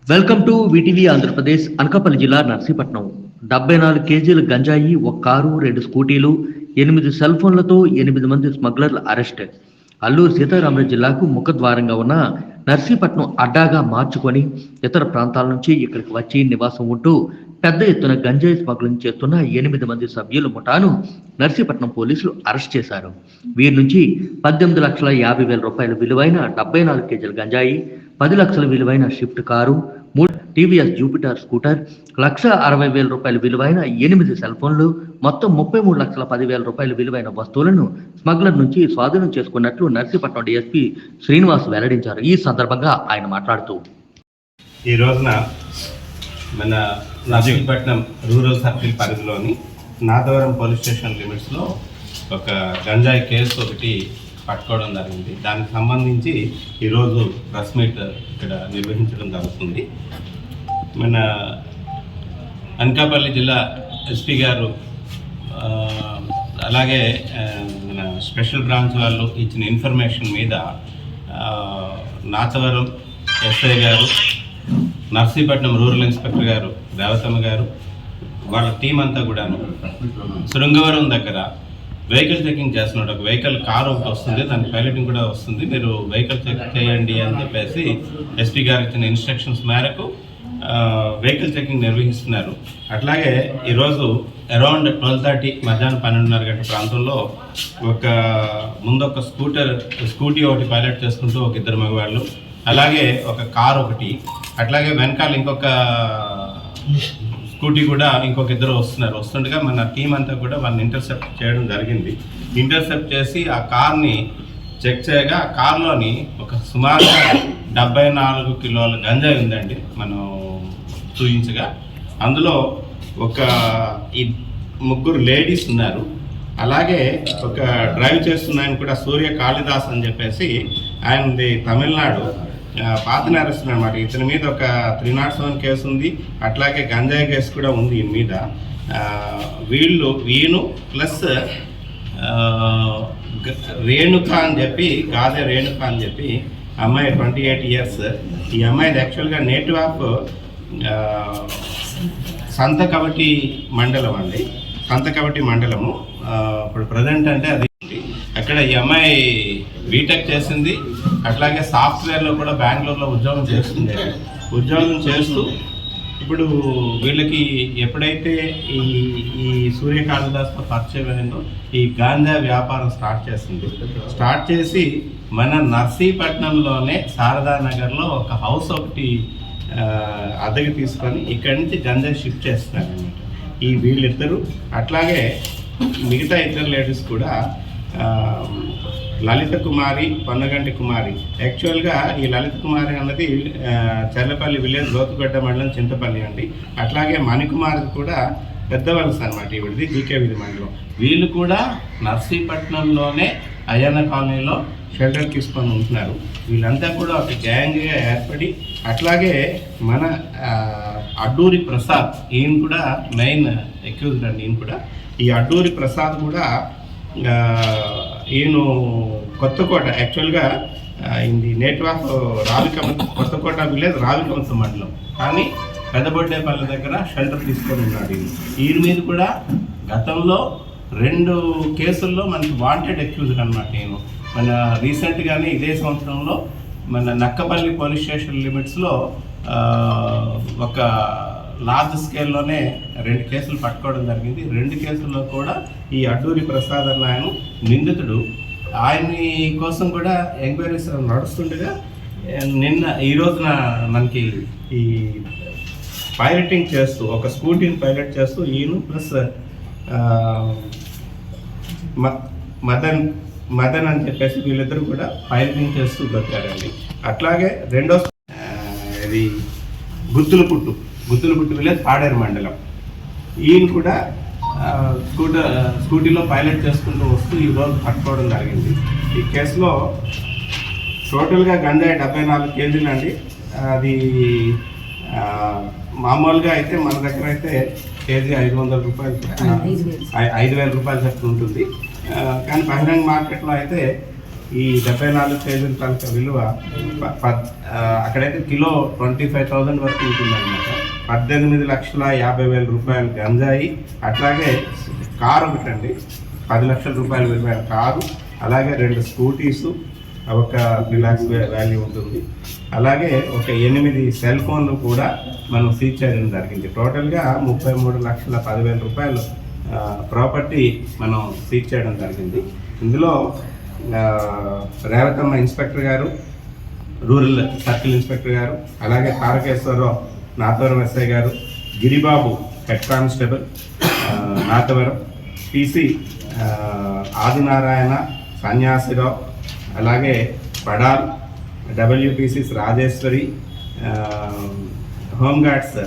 Welcome to VTV Andhra Pradesh. Anakapalli జిల్లా నర్సీపట్నం 74 కేజీల గంజాయి, ఒక కారు, 2 స్కూటీలు, 8 సెల్ ఫోన్లతో 8 మంది స్మగ్లర్ల అరెస్ట్. అల్లూరు సీతారామరాజు జిల్లాకు ముఖద్వారంగా ఉన్న నర్సీపట్నం అడ్డాగా మార్చుకొని ఇతర ప్రాంతాల నుంచి ఇక్కడికి వచ్చి నివాసం ఉంటూ పెద్ద ఎత్తున గంజాయి స్మగ్లింగ్ చేస్తున్న 8 మంది సభ్యుల ముఠాను నర్సీపట్నం పోలీసులు అరెస్ట్ చేశారు. వీరి నుంచి 18,50,000 రూపాయల విలువైన 74 కేజీల గంజాయి, 10 లక్షల విలువైన shift car, 3 TVS Jupiter scooter, 1,60,000 రూపాయల విలువైన 8 సెల్ ఫోన్లు, మొత్తం 33,10,000 రూపాయల విలువైన వస్తువులను స్మగ్లర్ నుంచి స్వాధీనం చేసుకున్నట్లు నర్సీపట్నం డీఎస్పీ శ్రీనివాస్ వెల్లడించారు. ఈ సందర్భంగా ఆయన మాట్లాడుతూ, ఈ రోజున మన నర్సీపట్నం రూరల్ సర్కిల్ పరిధిలోని నాదవరం పోలీస్ స్టేషన్ లిమిట్స్లో ఒక గంజాయి కేసు ఒకటి పట్టుకోవడం జరిగింది. దానికి సంబంధించి ఈరోజు ప్రెస్ మీట్ ఇక్కడ నిర్వహించడం జరుగుతుంది. మన అనకాపల్లి జిల్లా ఎస్పీ గారు అలాగే మన స్పెషల్ బ్రాంచ్ వాళ్ళు ఇచ్చిన ఇన్ఫర్మేషన్ మీద నాతవరం ఎస్ఐ గారు, నర్సీపట్నం రూరల్ ఇన్స్పెక్టర్ గారు దేవతమ్మ గారు, వాళ్ళ టీం అంతా కూడాను శృంగవరం దగ్గర వెహికల్ చెకింగ్ చేస్తున్నాడు. ఒక వెహికల్ కార్ ఒకటి వస్తుంది, దాని పైలటింగ్ కూడా వస్తుంది, మీరు వెహికల్ చెక్ చేయండి అని చెప్పేసి ఎస్పీ గారు ఇచ్చిన ఇన్స్ట్రక్షన్స్ మేరకు వెహికల్ చెకింగ్ నిర్వహిస్తున్నారు. అట్లాగే ఈరోజు అరౌండ్ 12:30 మధ్యాహ్నం 12:30 గంటల ప్రాంతంలో ముందు ఒక స్కూటీ ఒకటి పైలట్ చేసుకుంటూ ఒక 2 మగవాళ్ళు, అలాగే ఒక కార్ ఒకటి, అట్లాగే వెనకాల ఇంకొక స్కూటీ కూడా ఇంకొక 2 వస్తుండగా మన టీం అంతా కూడా వాళ్ళని ఇంటర్సెప్ట్ చేయడం జరిగింది. ఇంటర్సెప్ట్ చేసి ఆ కార్ని చెక్ చేయగా ఆ కార్లోని ఒక సుమారుగా 74 కిలోల గంజాయి ఉందండి మనం చూయించగా. అందులో ఒక 3 లేడీస్ ఉన్నారు, అలాగే ఒక డ్రైవ్ చేస్తున్న ఆయన కూడా సూర్య కాళిదాస్ అని చెప్పేసి ఆయనది తమిళనాడు పాత నేరస్తులు అనమాట. ఇతని మీద ఒక 307 కేసు ఉంది, అట్లాగే గంజాయి కేసు కూడా ఉంది ఈయన మీద. వీణు ప్లస్ రేణుక అని చెప్పి, గాదే రేణుక అని చెప్పి అమ్మాయి 28 ఇయర్స్. ఈ అమ్మాయిది యాక్చువల్గా నేటివ్ ఆఫ్ సంతకవటి మండలం అండి, సంతకవటి మండలము. ఇప్పుడు ప్రజెంట్ అంటే అది అక్కడ ఈ అమ్మాయి బీటెక్ చేసింది, అట్లాగే సాఫ్ట్వేర్లో కూడా బెంగళూరులో ఉద్యోగం చేస్తుంది. ఉద్యోగం చేస్తూ ఇప్పుడు వీళ్ళకి ఎప్పుడైతే ఈ సూర్య కాళిదాస్తో పరిచయం అయిందో ఈ గాంజా వ్యాపారం స్టార్ట్ చేసి మన నర్సీపట్నంలోనే శారదానగర్లో ఒక హౌస్ ఒకటి అద్దెకి తీసుకొని ఇక్కడి నుంచి గంజా షిఫ్ట్ చేస్తున్నారు అనమాట ఈ వీళ్ళిద్దరూ. అట్లాగే మిగతా 2 లేడీస్ కూడా లలిత కుమారి, పొన్నగంటి కుమారి. యాక్చువల్గా ఈ లలిత కుమారి అన్నది చర్లపల్లి విలేజ్, లోతుగడ్డ మండలం, చింతపల్లి అండి. అట్లాగే మణికుమారి కూడా పెద్ద వలస అనమాట, ఈవిడిది జీకే వీధి మండలం. వీళ్ళు కూడా నర్సీపట్నంలోనే అయ్యన్న కాలనీలో షెల్టర్ తీసుకొని ఉంటున్నారు. వీళ్ళంతా కూడా ఒక గ్యాంగ్గా ఏర్పడి, అట్లాగే మన అడ్డూరి ప్రసాద్, ఈయన కూడా మెయిన్ అక్యూజ్డ్ అండి. ఈయన కూడా ఈ అడ్డూరి ప్రసాద్ కూడా ఈయన కొత్తకోట, యాక్చువల్గా ఇది నేటివ్ ఆఫ్ రావికమంత, కొత్తకోట విలేజ్, రావికమంత మండలం, కానీ పెద్దబొడ్డేపల్లి దగ్గర షెల్టర్ తీసుకొని ఉన్నాడు. ఈయన మీద కూడా గతంలో 2 కేసుల్లో మనకి వాంటెడ్ అక్యూజ్డ్ అనమాట. నేను మన రీసెంట్గానే ఇదే సంవత్సరంలో మన నక్కపల్లి పోలీస్ స్టేషన్ లిమిట్స్లో ఒక లార్జ్ స్కేల్లోనే 2 కేసులు పట్టుకోవడం జరిగింది. 2 కేసుల్లో కూడా ఈ అడ్డూరి ప్రసాద్ అన్న ఆయన నిందితుడు. ఆయన్ని కోసం కూడా ఎంక్వైరీస్ నడుస్తుండగా ఈ రోజున మనకి ఈ పైలటింగ్ చేస్తూ, ఒక స్కూటీని పైలట్ చేస్తూ ఈయన ప్లస్ మదన్ అని చెప్పేసి వీళ్ళిద్దరూ కూడా పైలటింగ్ చేస్తూ దొరికారండి. అట్లాగే రెండో ఇది గుత్తులపుట్టు విలేజ్, పాడేరు మండలం. ఈయన కూడా స్కూటీలో పైలట్ చేసుకుంటూ వస్తూ ఈరోజు పట్టుకోవడం జరిగింది. ఈ కేసులో టోటల్గా గంజాయి 74 కేజీలు అండి. అది మామూలుగా అయితే మన దగ్గర అయితే కేజీ 500 రూపాయలు, 5,000 రూపాయలు చెప్తూ ఉంటుంది. కానీ బహిరంగ మార్కెట్లో అయితే ఈ 74 కేజీల తాలూకా విలువ అక్కడైతే కిలో 25,000 వరకు ఉంటుందన్నమాట. 18,50,000 రూపాయలు గంజాయి, అట్లాగే కారు ఒకటండి 10 లక్షల రూపాయల విలువైన కారు, అలాగే 2 స్కూటీసు, ఒక 3 lakhs వాల్యూ ఉంటుంది. అలాగే ఒక 8 సెల్ ఫోన్లు కూడా మనం సీజ్ చేయడం జరిగింది. టోటల్గా 33,10,000 రూపాయలు ప్రాపర్టీ మనం సీజ్ చేయడం జరిగింది. ఇందులో రేవతమ్మ ఇన్స్పెక్టర్ గారు, రూరల్ సర్కిల్ ఇన్స్పెక్టర్ గారు, అలాగే తారకేశ్వరరావు నాతవరం ఎస్ఐ గారు, Giribabu head constable Nathavaram, PC Adinarayana, Sanyasi Rao, అలాగే పడాల్, డబ్ల్యూపీసీస్ రాజేశ్వరి, హోంగార్డ్స్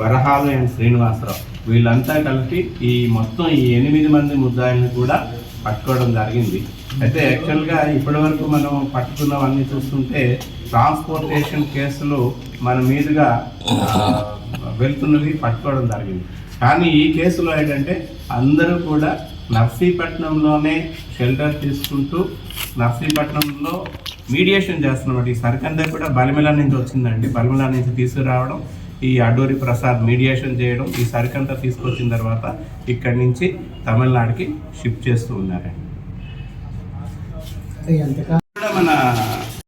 వరహాలు అండ్ శ్రీనివాసరావు, వీళ్ళంతా కలిపి ఈ మొత్తం ఈ 8 మంది ముద్దాయిల్ని కూడా పట్టుకోవడం జరిగింది. అయితే యాక్చువల్గా ఇప్పటి వరకు మనం పట్టుకున్నవన్నీ చూస్తుంటే ట్రాన్స్పోర్టేషన్ కేసులు మన మీదుగా వెళ్తున్నవి పట్టుకోవడం జరిగింది. కానీ ఈ కేసులో ఏంటంటే అందరూ కూడా నర్సీపట్నంలోనే షెల్టర్ తీసుకుంటూ నర్సీపట్నంలో మీడియేషన్ చేస్తున్నమాట. ఈ సరికంతా కూడా బలిమిల నుంచి వచ్చిందండి. బలిమిల నుంచి తీసుకురావడం, ఈ అడూరి ప్రసాద్ మీడియేషన్ చేయడం, ఈ సరికంతా తీసుకొచ్చిన తర్వాత ఇక్కడి నుంచి తమిళనాడుకి షిఫ్ట్ చేస్తూ ఉన్నారండి. మన